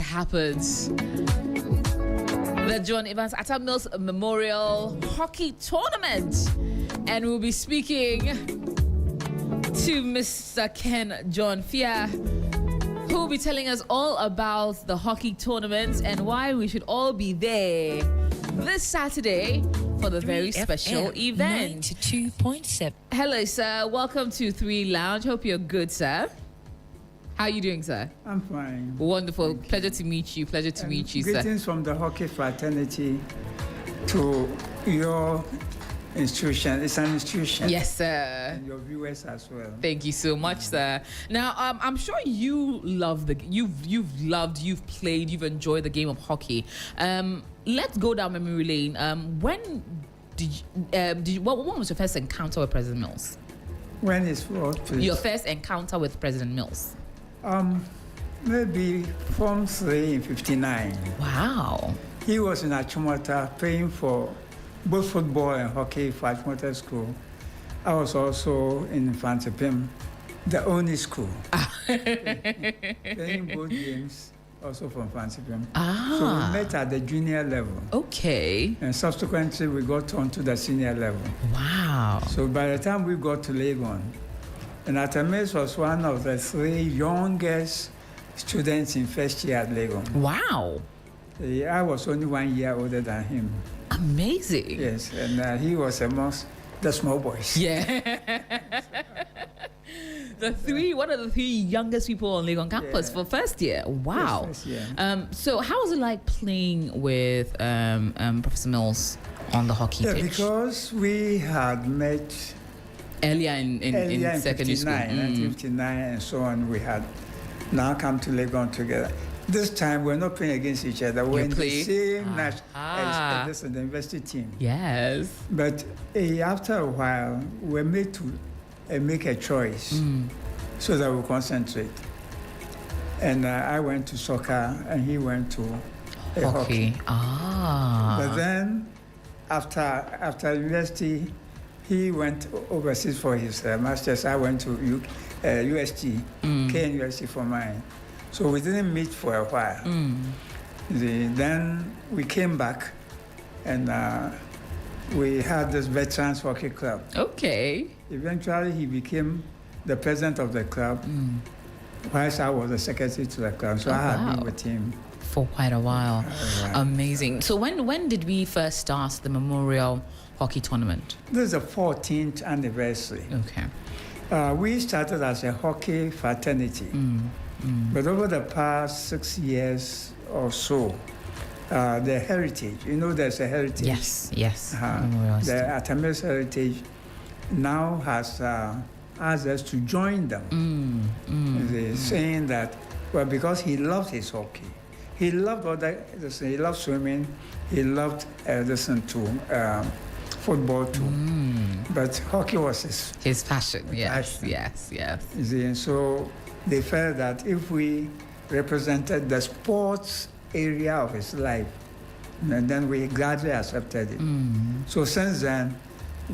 happens. The John Evans Atta Mills Memorial Hockey Tournament. And we'll be speaking to Mr. Ken John Fia, who will be telling us all about the hockey tournament and why we should all be there this Saturday for the very special event. 92.7. Hello, sir. Welcome to 3 Lounge. Hope you're good, sir. How are you doing, sir? I'm fine. Wonderful. Pleasure to meet you. Pleasure to meet you, sir. Greetings from the hockey fraternity to your institution. It's an institution. Yes, sir. And your viewers as well. Thank you so much, sir. Now, I'm sure you love you've played, you've enjoyed the game of hockey. Let's go down memory lane. When what was your first encounter with President Mills? When is what, please? Your first encounter with President Mills? Maybe Form 3 in 59. Wow. He was in Achimota playing for both football and hockey for Achimota School. I was also in Fantipim, the only school. Playing both games, also from Fantipim. So we met at the junior level. Okay. And subsequently, we got on to the senior level. Wow. So by the time we got to Legon, and Atamis was one of the 3 youngest students in first year at Legon. Wow. I was only 1 year older than him. Amazing. Yes, and he was amongst the small boys. Yeah. One of the 3 youngest people on Legon campus for first year. Wow. Yes, first year. So how was it like playing with Professor Mills on the hockey pitch? Because we had met earlier in secondary 59, school. 1959 and so on. We had now come to Legon together. This time we're not playing against each other. We're in the same as the university team. Yes. But after a while, we're made to make a choice so that we concentrate. And I went to soccer and he went to hockey. But But then after university, he went overseas for his master's. I went to UST, KNUST for mine. So we didn't meet for a while. Then we came back and we had this Veterans Hockey Club. Okay. Eventually, he became the president of the club, whilst I was the secretary to the club. So I had been with him for quite a while. Amazing. So when did we first start the Memorial Hockey Tournament? This is the 14th anniversary. Okay. We started as a hockey fraternity, but over the past 6 years or so, the heritage, there's a heritage. Yes. The Atamis heritage now has asked us to join them. They're saying that, because he loved his hockey. He loved he loved swimming, he loved football too. But hockey was his passion. Yes. And so they felt that if we represented the sports area of his life, and then we gladly accepted it. So since then,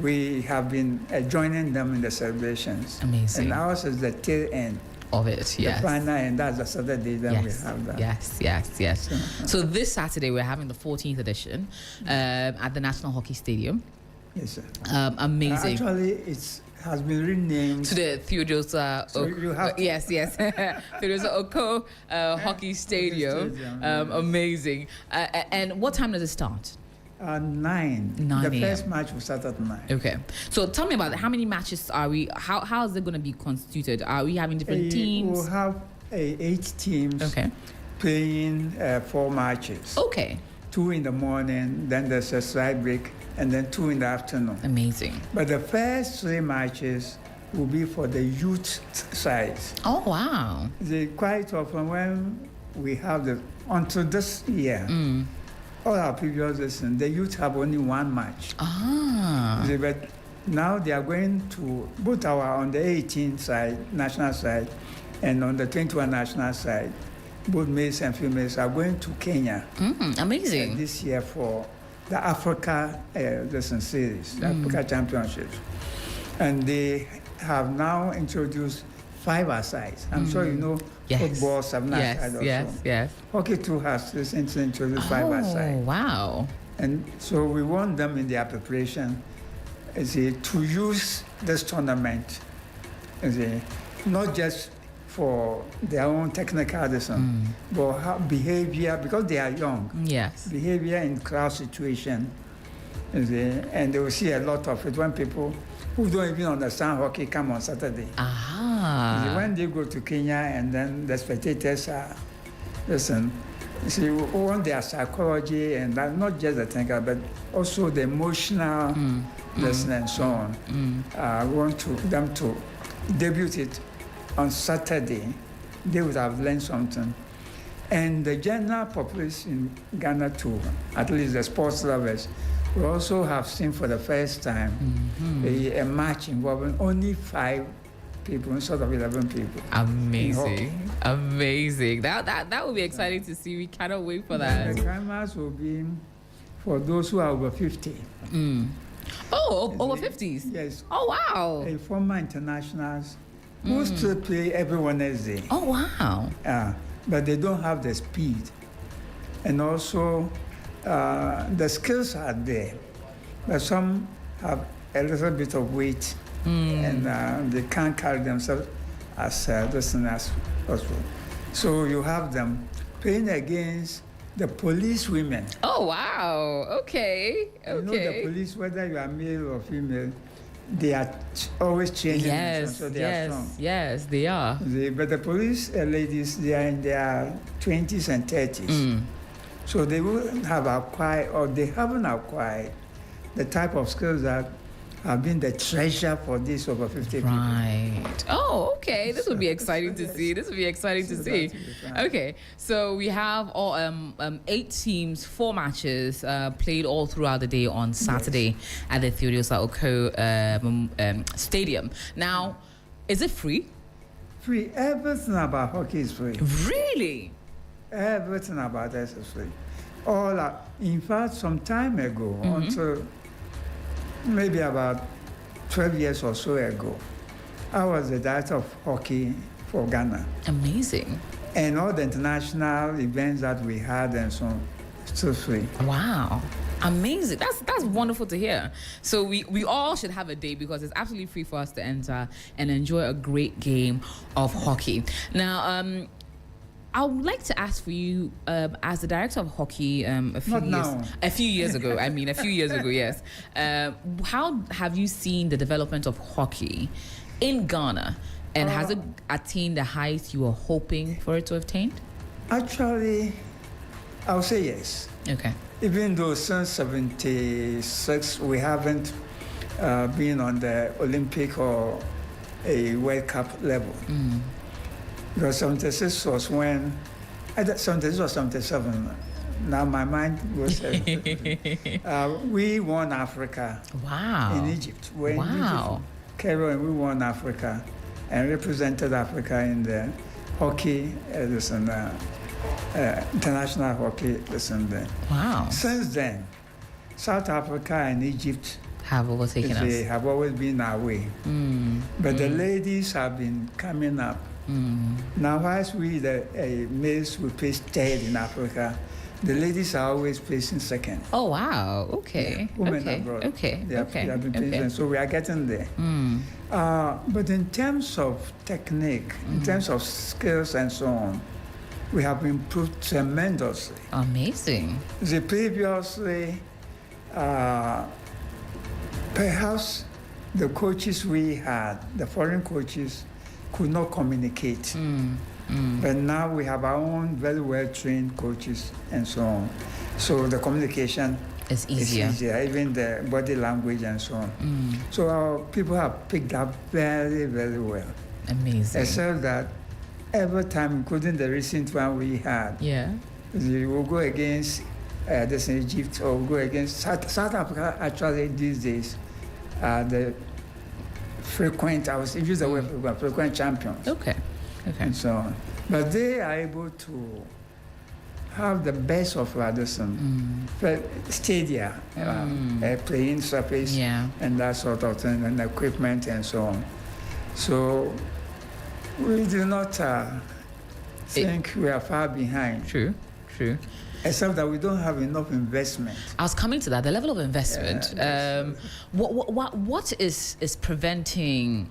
we have been joining them in the celebrations. Amazing. And ours is the tail end of it, yes. The final end, that's the Saturday, then we have that. Yes. So this Saturday, we're having the 14th edition at the National Hockey Stadium. Yes, sir. Amazing. Actually, it has been renamed to the Theodosia Theodosia Oko Hockey Stadium. Amazing. And what time does it start? 9. The first match will start at 9. Okay. So tell me about it. How many matches are we? How is it going to be constituted? Are we having different teams? We'll have 8 teams. Okay. Playing 4 matches. Okay. 2 in the morning, then there's a slight break, and then 2 in the afternoon. Amazing. But the first 3 matches will be for the youth side. Oh, wow. Quite often when we have until this year, all our previous seasons, the youth have only 1 match. But now they are going to both on the 18 side, national side, and on the 21 national side, both males and females are going to Kenya. Amazing. This year for the Africa series, the Africa Championships. And they have now introduced 5-a-side. I'm sure you know football, 7-a-side yes. Hockey too has recently introduced 5-a-side. Oh, wow. And so we want them in their preparation to use this tournament not just for their own technical but how behavior, because they are young. Yes. Behavior in crowd situation. And they will see a lot of it when people who don't even understand hockey come on Saturday. When they go to Kenya and then the spectators are, we want their psychology and not just the technical, but also the emotional lesson and so on. We want them to debut it on Saturday. They would have learned something. And the general population in Ghana too, at least the sports lovers, we also have seen for the first time a match involving only 5 people instead of 11 people. Amazing. That will be exciting to see. We cannot wait for that. The climax will be for those who are over 50. Oh, over 50s? Yes. Oh, wow. Former internationals who still play every Wednesday. Oh, wow. But they don't have the speed. And also, the skills are there, but some have a little bit of weight and they can't carry themselves as possible. So you have them playing against the police women. Oh, wow. Okay. You know the police, whether you are male or female, they are always changing. So they are strong. Yes, they are. But the police ladies, they are in their 20s and 30s. So they wouldn't have acquired, or they haven't acquired, the type of skills that have been the treasure for these over 50 people. Right. Oh, okay. This will be exciting to see. Okay. So we have all 8 teams, 4 matches played all throughout the day on Saturday at the Theodosia Oko Stadium. Now, is it free? Free. Everything about hockey is free. Really? Everything about us is free. In fact, some time ago, until maybe about 12 years or so ago, I was the director of hockey for Ghana. Amazing. And all the international events that we had and so on, still free. Wow. Amazing. That's wonderful to hear. So we all should have a day because it's absolutely free for us to enter and enjoy a great game of hockey. Now, I would like to ask for you, as the director of hockey, a few years ago, yes. How have you seen the development of hockey in Ghana, and has it attained the heights you were hoping for it to have attained? Actually, I'll say yes. Okay. Even though since 76 we haven't been on the Olympic or a World Cup level. Because 76 was when, either 76 or 77, now my mind goes we won Africa. Wow. In Egypt. Cairo, and we won Africa and represented Africa in the hockey, international hockey. Wow. Since then, South Africa and Egypt have overtaken us. They have always been our way. But the ladies have been coming up. Now, whilst we, the males, will place 3rd in Africa, the ladies are always placing 2nd. Oh, wow. Okay. Yeah. Women abroad. They have been placing, so we are getting there. But in terms of technique, in terms of skills and so on, we have improved tremendously. Amazing. Previously, perhaps the coaches we had, the foreign coaches, could not communicate. But now we have our own very well-trained coaches and so on. So the communication is easier. Even the body language and so on. So our people have picked up very, very well. Amazing. Except that every time, including the recent one we had, we will go against this in Egypt or we'll go against South Africa. Actually, these days, the frequent, I was use the word frequent champions. Okay. And so on. But they are able to have the best of Radisson, stadia, playing surface, and that sort of thing, and equipment and so on. So We do not think we are far behind. True. Except that we don't have enough investment. I was coming to that. The level of investment. What is preventing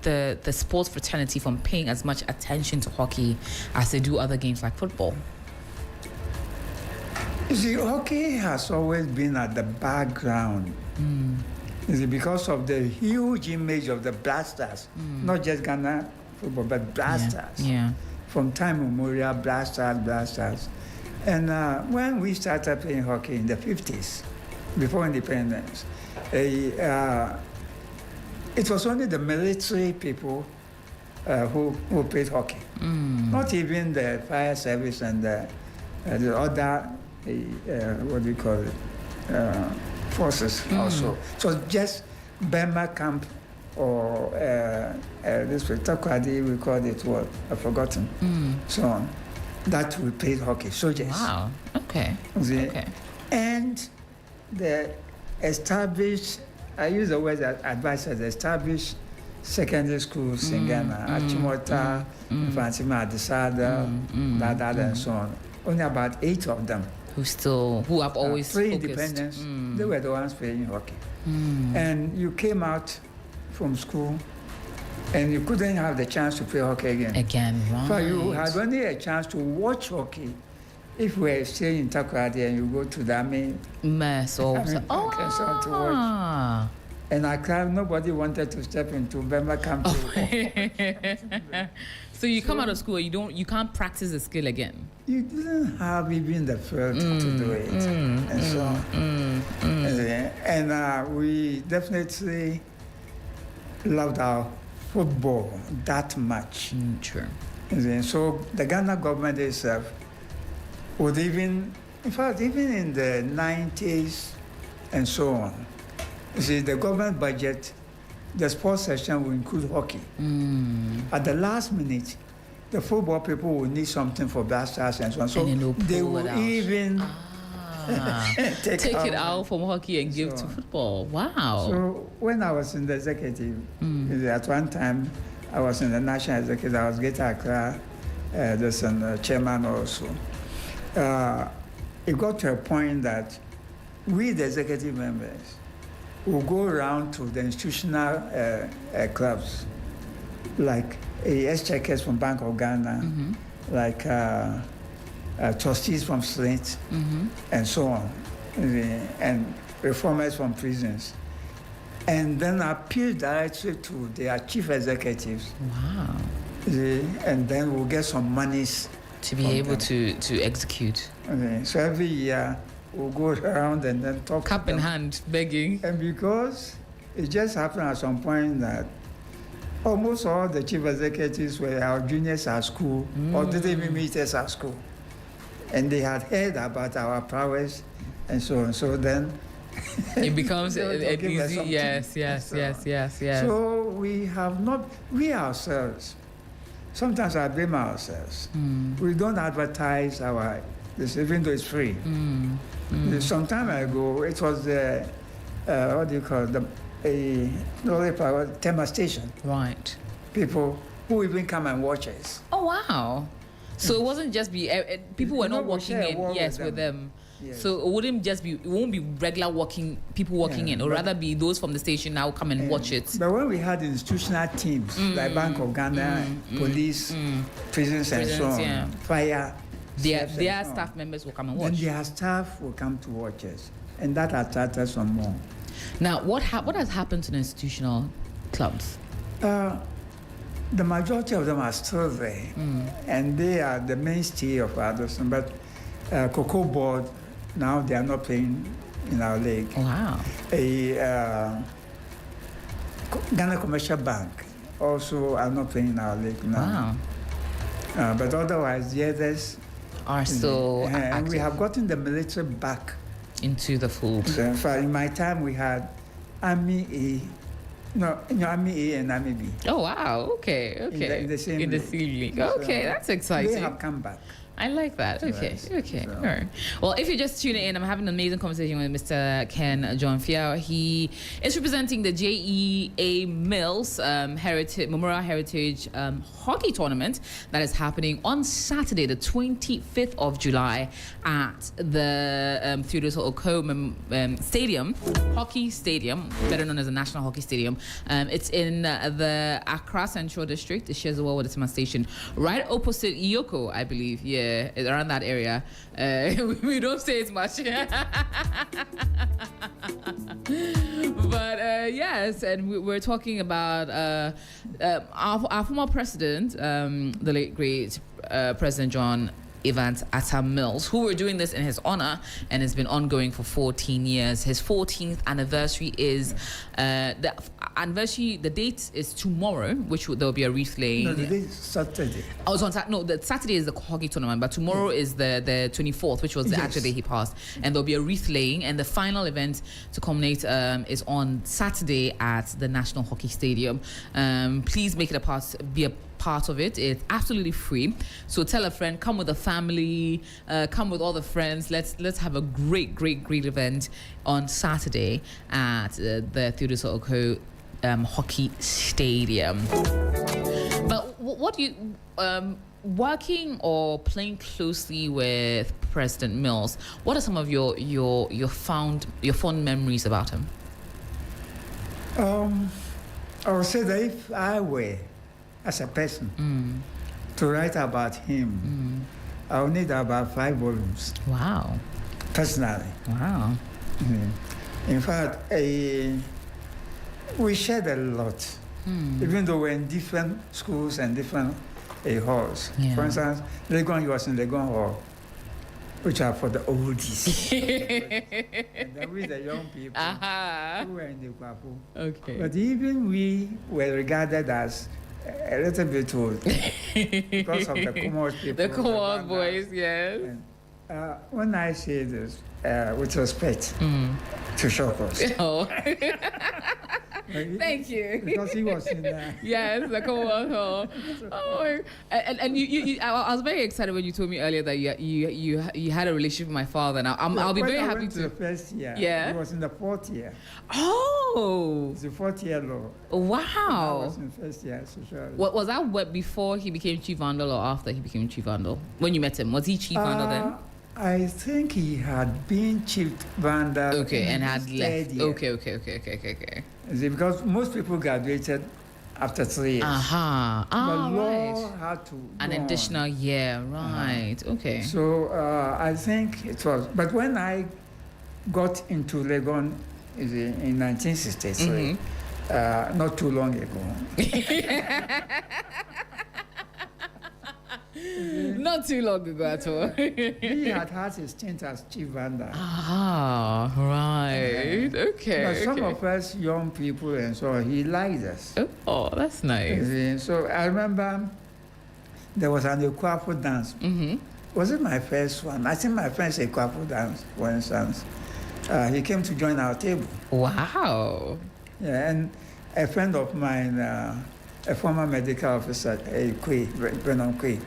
the sports fraternity from paying as much attention to hockey as they do other games like football? You see, hockey has always been at the background. You see, because of the huge image of the Blasters, not just Ghana football, but Blasters. Yeah. From time immemorial, Blasters. And when we started playing hockey in the 50s, before independence, it was only the military people who played hockey. Not even the fire service and the other, what do you call it, forces also. So just Burma camp or this Takwadi, we called it what? I've forgotten. So on. That we played hockey, soldiers. Wow. Okay. Okay. And the established, I use the word advisors, established secondary schools in Ghana, Achimota, Fatima, Adesada, Dada, and so on. Only about 8 of them. Who have always pre-independence, they were the ones playing hockey. And you came out from school and you couldn't have the chance to play hockey again. Right. So you had only a chance to watch hockey if we were staying in Takoradi and you go to the army mess or to watch. And Accra, nobody wanted to step into Burma camp. So you come out of school, you can't practice the skill again. You didn't have even the field to do it, and so on. And we definitely loved our football that much. True. So the Ghana government itself would even in the 90s and so on, you see, the government budget, the sports section will include hockey. At the last minute, the football people will need something for Blasters and so on. So they will even take it out from hockey and give to football. Wow. So when I was in the executive, at one time I was in the national executive, I was Greater Accra, there's a chairman also. It got to a point that we, the executive members, will go around to the institutional clubs, like exchequers from Bank of Ghana, like trustees from Slate, and so on, and reformers from prisons, and then appeal directly to their chief executives. Wow. And then we'll get some monies to be able to execute. So every year we'll go around and then talk. Cup in hand, begging. And because it just happened at some point that almost all the chief executives were our juniors at school, or didn't even meet us at school. And they had heard about our prowess and so on. So then it becomes an easy, yes. So we have not, we ourselves, sometimes I blame ourselves. We don't advertise our, even though it's free. Some time ago, it was the, what do you call it, the Tema station. Right. People who even come and watch us. Oh, wow. So it wasn't just people were not walking in, with them. Yes. So it won't be regular people walking in, or rather be those from the station now come and watch it. But when we had institutional teams, like Bank of Ghana, police, prisons and so on, fire, their staff members will come and watch. And their staff will come to watch us. And that attracted some more. Now, what has happened to the institutional clubs? The majority of them are still there, and they are the mainstay of others. But Cocoa Board, now they are not playing in our league. Wow. Ghana Commercial Bank also are not playing in our league now. Wow. But otherwise, the others are still active. And we have gotten the military back into the fold. So in my time, we had Army A. No, Army A and Army B. Oh, wow. Okay. In the same league. Okay, that's exciting. They have come back. I like that. Okay, Yes. okay. So- All right. Well, if you're just tuning in, I'm having an amazing conversation with Mr. Ken John Fiao. He is representing the JEA Mills Memorial Heritage Hockey Tournament that is happening on Saturday, the 25th of July at the Theodore Oko Stadium, Hockey Stadium, better known as the National Hockey Stadium. It's in the Accra Central District. It shares the wall with the Sima Station, right opposite Yoko, I believe. Yeah, around that area. We don't say it much. But yes, and we're talking about our former president, the late great President John Evans Atta Mills, who we're doing this in his honor, and it's been ongoing for 14 years. His 14th anniversary is the date is tomorrow, which there'll be a wreath laying. No, the day is Saturday. Oh, so the Saturday is the hockey tournament, but tomorrow is the 24th, which was the actual day he passed, and there'll be a wreath laying, and the final event to culminate is on Saturday at the National Hockey Stadium. Please make it be a part of it. It's absolutely free, so tell a friend, come with a family, come with all the friends. Let's have a great event on Saturday at the Theodore Oko Hockey Stadium. But what do you working or playing closely with President Mills, what are some of your fond memories about him? I would say that if I were, as a person, to write about him, I would need about 5 volumes. Wow. Personally. Wow. In fact, we shared a lot, even though we're in different schools and different halls. Yeah. For instance, Legon, he was in Legon Hall, which are for the oldies. And then we, the young people, who were in the Kwapu. Okay. But even we were regarded as a little bit old because of the Commonwealth people. The Commonwealth Banga. boys, yes. And, when I say this with respect to Shokos, Oh. Thank you. because he was in Yes, the Commonwealth Hall. Oh, and you I was very excited when you told me earlier that you had a relationship with my father. Now I'll be when very I happy went to. the first year. Yeah. He was in the 4th year. Oh, It's the 4th year law. I wow. was in first year sociology. What was that before he became chief vandal or after he became chief vandal? When you met him, was he chief vandal then? I think he had been chief vandal. Okay, in and had his left. 3rd year. Okay. You see, because most people graduated after 3 years. Aha. But Ah, law right. had to An go on. additional year, right? Okay. So I think it was. But when I got into Legon in 1963, not too long ago, Not too long ago at all. he had had his stint as chief vandal. Ah, right. Okay. But some okay. of us young people and so on, he liked us. Oh, that's You nice. see. So I remember there was an Ekwapo dance. Was it my first one? I think my first Ekwapo dance, for instance. He came to join our table. Wow. Yeah, and a friend of mine, a former medical officer, Brennan Kwe,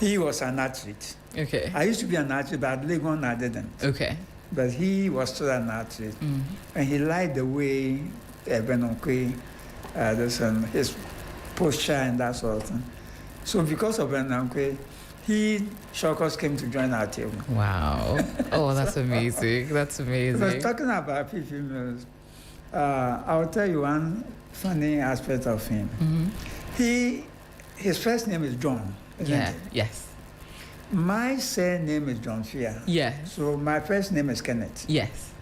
he was an athlete. Okay. I used to be an athlete, but at Legon I didn't. Okay. But he was still an athlete. And he liked the way Brennan Kwe, his posture and that sort of thing. So because of Brennan Kwe, Shokos came to join our table. Wow. Oh, that's amazing. That's amazing. But talking about P.P. Mills, I'll tell you one funny aspect of him. His first name is John, isn't it? Yes. My surname is John Fia. Yes. So my first name is Kenneth. Yes.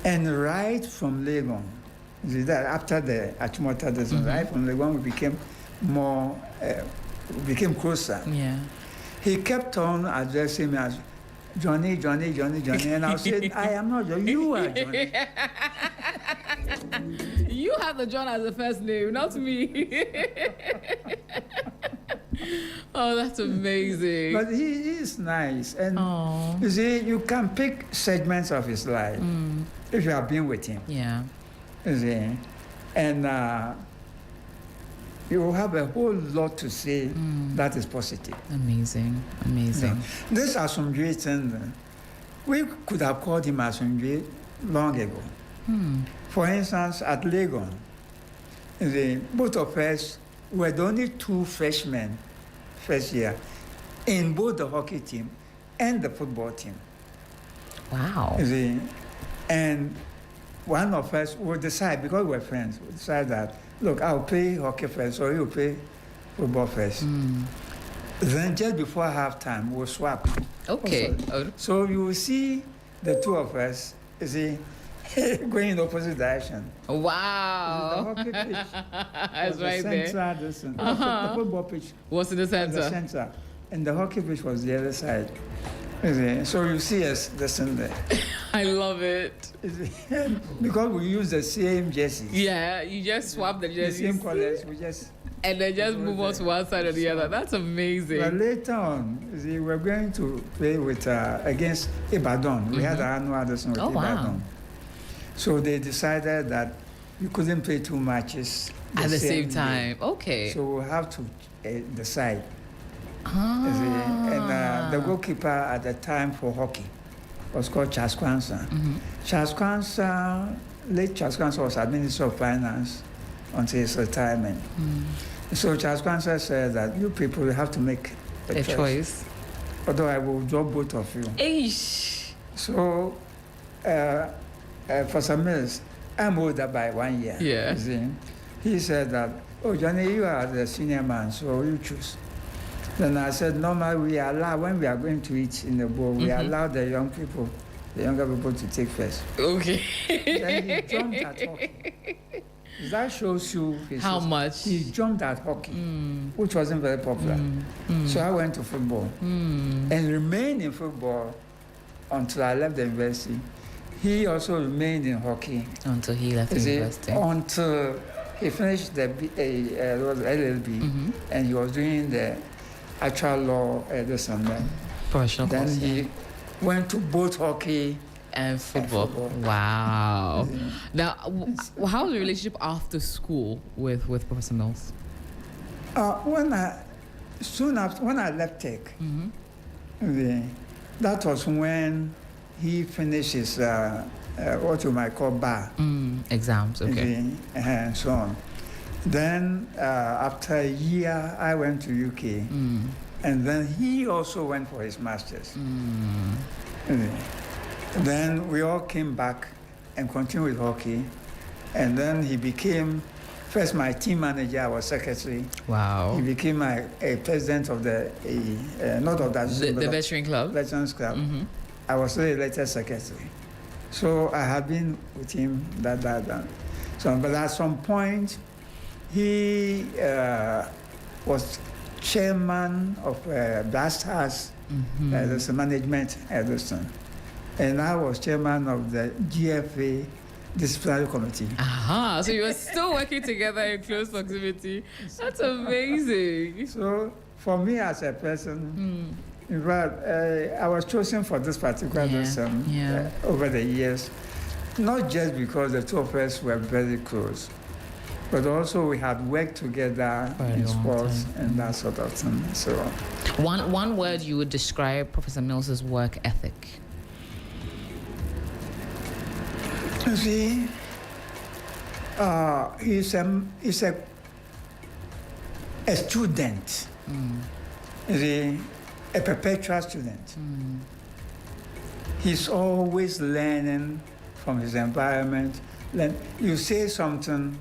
And right from Legon, after the Achimota, right from Legon, we became closer. Yeah. He kept on addressing me as Johnny, and I said, I am not Johnny, you are Johnny. You have the John as the first name, not me. Oh, that's amazing. But he is nice. And Oh. you see, you can pick segments of his life if you have been with him. Yeah. You see. And you will have a whole lot to say that is positive. Amazing. Yeah. This Asumdwe thing, we could have called him Asumdwe long ago. For instance, at Legon, both of us were the only 2 freshmen first year in both the hockey team and the football team. Wow. And one of us will decide, because we're friends, we'll decide that, look, I'll play hockey first, or you play football first. Then just before halftime, we'll swap. Okay. So you will see the 2 of us, going in the opposite direction. Wow. The hockey pitch That's right there. The football pitch What's in the center? was the center, and the hockey pitch was the other side. So you see us listen there. I love it. Because we use the same jerseys. Yeah, you just swap the jerseys. The same colors, we just... And then just move on to one side or the other. That's amazing. But later on, we're going to play with against Ibadan. We had our annual audition with Ibadan. Wow. So they decided that we couldn't play 2 matches At the same day. time. Okay. So we'll have to decide. Ah. And the goalkeeper at the time for hockey was called Charles Kwanzaa. Charles Kwanzaa, late Charles Kwanzaa was Minister of Finance until his retirement. So Charles Kwanzaa said that you people have to make a choice. Although I will drop both of you. Eish. So for some years, I'm older by 1 year. Yeah. You see. He said that, oh, Johnny, you are the senior man, so you choose. Then I said, normally we allow, when we are going to eat in the bowl, we allow the young people, the younger people to take first. Okay. Then he jumped at hockey. That shows you how much he jumped at hockey, which wasn't very popular. So I went to football and remained in football until I left the university. He also remained in hockey until he left the university. Until he finished the LLB, and he was doing the actual law professional then course, he went to both hockey and football. Wow. Now, how was the relationship after school with Professor Mills? When I left Tech, that was when he finished his what you might call bar exams. Okay. And so on. Then after a year, I went to UK, and then he also went for his masters. Then we all came back and continued with hockey, and then he became first my team manager. I was secretary. Wow. He became a president of the not of that the veteran club. Veterans Club. I was the elected secretary. So I have been with him that. So, but at some point, he was chairman of Blast House, there's a management Edison. And I was chairman of the GFA disciplinary committee. Aha, so you were still working together in close proximity. That's amazing. So for me as a person, in fact, I was chosen for this particular lesson over the years, not just because the 2 of us were very close, but also we had worked together in sports and that sort of thing. So, one word you would describe Professor Mills's work ethic. You see, he's a student. You see, a perpetual student. He's always learning from his environment. You say something,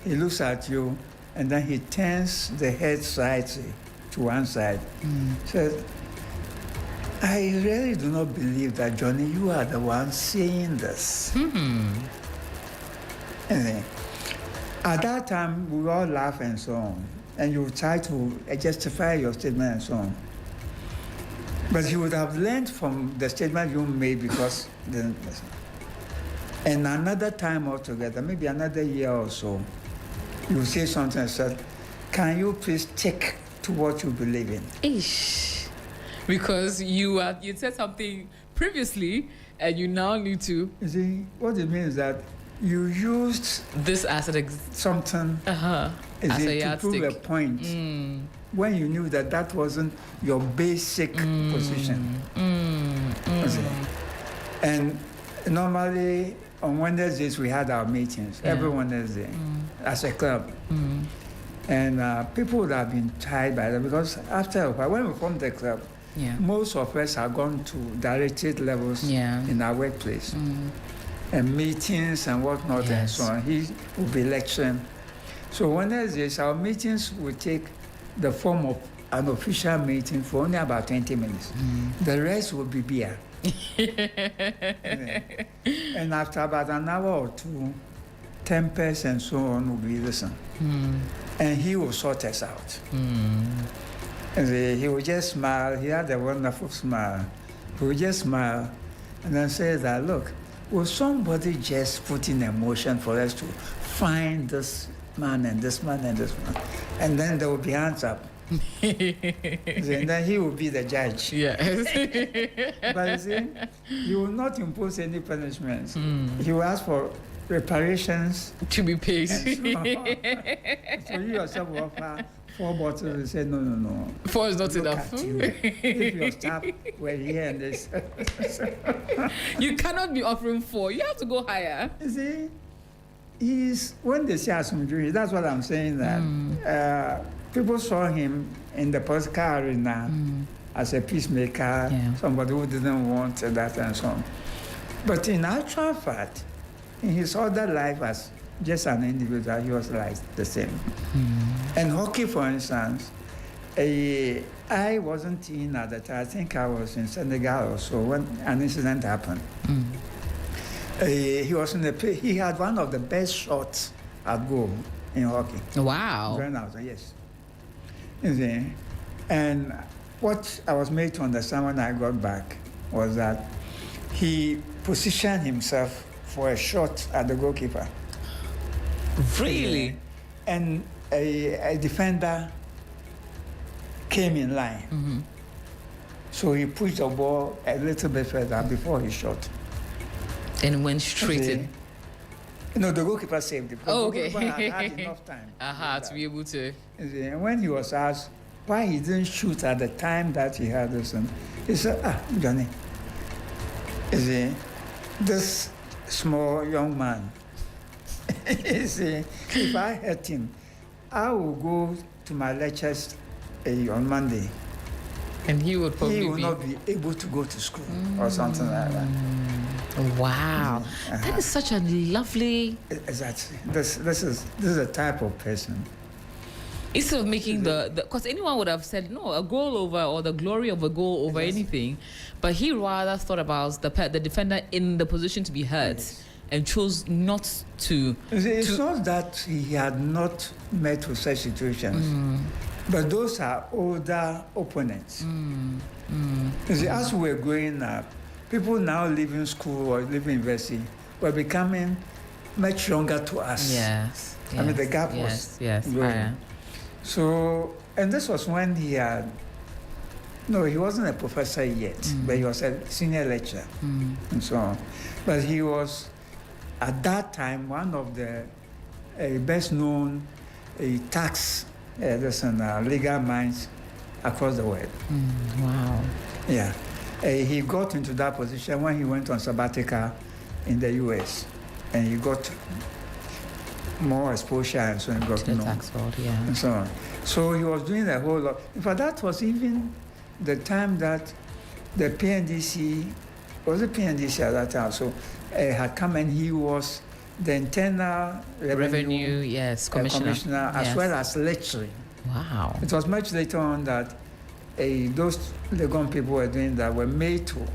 he looks at you, and then he turns the head side to one side. Says, I really do not believe that, Johnny, you are the one saying this. And at that time, we all laugh and so on, and you try to justify your statement and so on. But you would have learned from the statement you made because then, and another time altogether, maybe another year or so, you say something and said, can you please stick to what you believe in? Ish. Because you said something previously and you now need to. You see, what it means is that you used This as an something as a to prove a yardstick. point when you knew that that wasn't your basic position. And normally on Wednesdays we had our meetings, every Wednesday, as a club. And people would have been tired by that because after a while, when we formed the club, most of us have gone to directorate levels in our workplace. And meetings and whatnot and so on. He will be lecturing. So Wednesdays, our meetings will take the form of an official meeting for only about 20 minutes. The rest will be beer. And after about an hour or two, tempers and so on will be listened. And he will sort us out. And he will just smile. He had a wonderful smile. He will just smile and then say that, look, will somebody just put in a motion for us to find this man and this man and this man? And then there will be hands up. And then he will be the judge. Yes. But you see, he will not impose any punishments. He will ask for reparations To be paid. and so on. So you yourself will offer 4 bottles and say, no. 4 is not Look enough. at you. If your staff were here and this. You cannot be offering 4. You have to go higher. You see, when they say Asumduri, that's what I'm saying, that people saw him in the political arena as a peacemaker, somebody who didn't want that and so on. But in actual fact, in his other life as just an individual, he was like the same. And hockey, for instance, I wasn't in at the time. I think I was in Senegal or so when an incident happened. He was he had one of the best shots at goal in hockey. Wow. Yes. You see, and what I was made to understand when I got back was that he positioned himself for a shot at the goalkeeper. Really? And a defender came in line. So he pushed the ball a little bit further before he shot. And went straight in. No, the goalkeeper saved it. Oh, okay. The goalkeeper had enough time. To be able to. And when he was asked why he didn't shoot at the time that he had this, he said, Johnny, this small young man, if I hurt him, I will go to my lectures on Monday. And he would probably He will not be able to go to school or something like that. Wow. That is such a lovely... Exactly. This is a type of person. Instead of making because anyone would have said, no, a goal over or the glory of a goal over anything. But he rather thought about the defender in the position to be hurt and chose not to. It's not that he had not met with such situations, but those are older opponents. You see, as we were growing up, people now leaving school or leaving university were becoming much younger to us. Yes. I mean, the gap was growing. So, and this was when he wasn't a professor yet, but he was a senior lecturer and so on. But he was, at that time, one of the best known tax legal minds across the world. Wow. Yeah. He got into that position when he went on sabbatical in the US, and he got more exposure and so on. Got to the tax world, and so on. So he was doing a whole lot. In fact, that was even the time that the PNDC, was the PNDC at that time, so had come, and he was the internal revenue commissioner as well as lecturing. Wow. It was much later on that those Legon people were doing that, were made to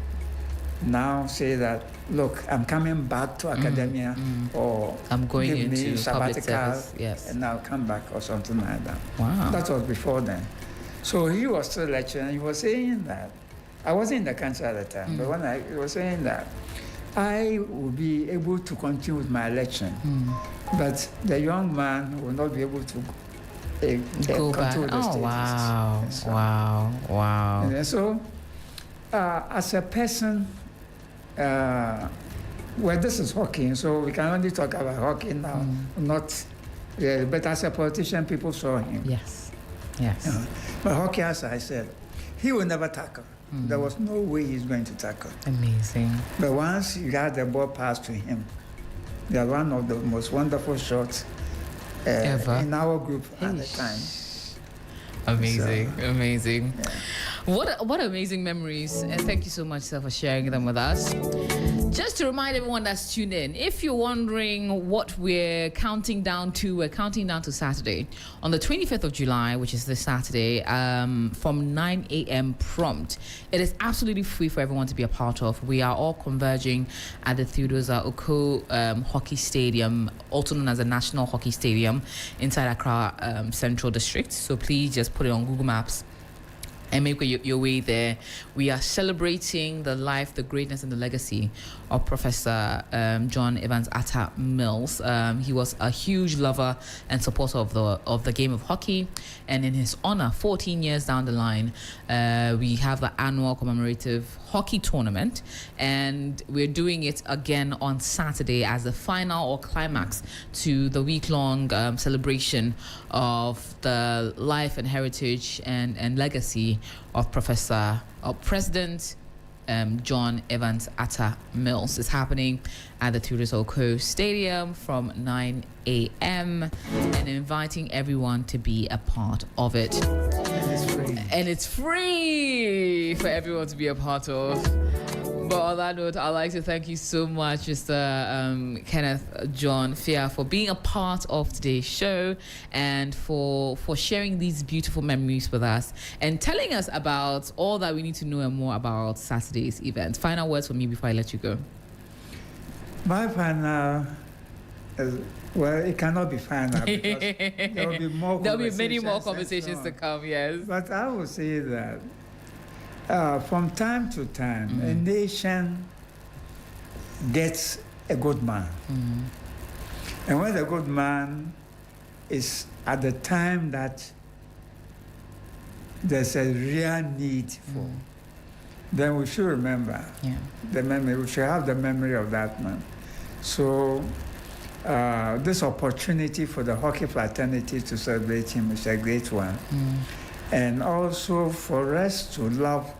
now say that, look, I'm coming back to academia, or I'm going give me into public sabbatical, service. and now come back or something like that. Wow. That was before then. So he was still lecturing, and he was saying that, I wasn't in the country at the time, but when he was saying that, I will be able to continue with my lecturing, but the young man will not be able to go back. Oh, wow. Wow. And so, as a person, well, this is hockey, so we can only talk about hockey now, not. But as a politician, people saw him. Yes. Yes. But hockey, as I said, he will never tackle. There was no way he's going to tackle. Amazing. But once you got the ball passed to him, they are one of the most wonderful shots ever in our group at the time. Amazing, So, amazing. Yeah. What amazing memories, and thank you so much, sir, for sharing them with us. Just to remind everyone that's tuned in, if you're wondering what we're counting down to, we're counting down to Saturday. On the 25th of July, which is this Saturday, from 9 a.m. prompt. It is absolutely free for everyone to be a part of. We are all converging at the Theodosia Oko Hockey Stadium, also known as the National Hockey Stadium, inside Accra Central District. So please just put it on Google Maps and make your way there. We are celebrating the life, the greatness, and the legacy of Professor John Evans Atta Mills. He was a huge lover and supporter of the game of hockey, and in his honor, 14 years down the line, we have the annual commemorative hockey tournament, and we're doing it again on Saturday as the final or climax to the week-long celebration of the life and heritage and legacy of President John Evans Atta Mills. Is happening at the Theodosia Oko Stadium from 9 a.m. and inviting everyone to be a part of it. And it's free for everyone to be a part of. But on that note, I'd like to thank you so much, Mr. Kenneth John Fia, for being a part of today's show and for sharing these beautiful memories with us and telling us about all that we need to know and more about Saturday's event. Final words for me before I let you go. My final, well, it cannot be final because there will be more. There'll be many more conversations to come. Yes. But I would say that from time to time, a nation gets a good man, and when the good man is at the time that there's a real need for, then we should remember the memory. We should have the memory of that man. So this opportunity for the hockey fraternity to celebrate him is a great one. And also for us to love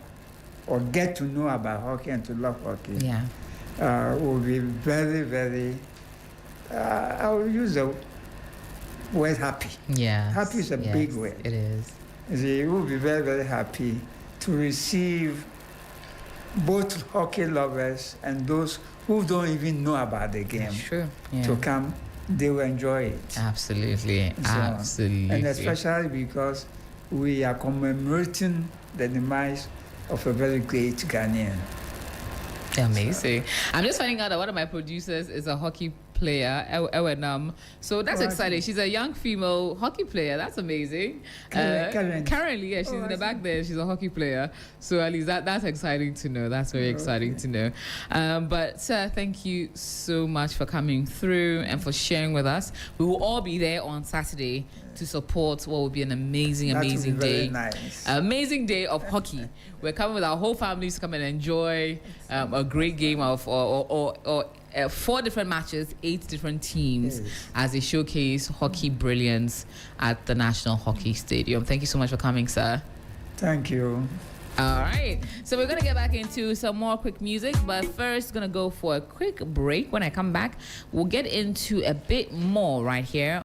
or get to know about hockey and to love hockey will be very, very, I will use the word happy. Yeah. Happy is a big word. It is. We will be very, very happy to receive both hockey lovers and those who don't even know about the game to come. They will enjoy it. Absolutely. So, absolutely. And especially because we are commemorating the demise of a very great Ghanaian. Amazing. I'm just finding out that one of my producers is a hockey player, Ewenam. So that's exciting. She's a young female hockey player. That's amazing. Currently, yeah, she's in the back there. She's a hockey player. So at least that's exciting to know. That's very exciting to know. But sir, thank you so much for coming through and for sharing with us. We will all be there on Saturday to support what will be an amazing day. Nice. Amazing day of hockey. We're coming with our whole families to come and enjoy a great game of 4 different matches, 8 different teams as they showcase hockey brilliance at the National Hockey Stadium. Thank you so much for coming, sir. Thank you. All right. So we're going to get back into some more quick music, but first going to go for a quick break. When I come back, we'll get into a bit more right here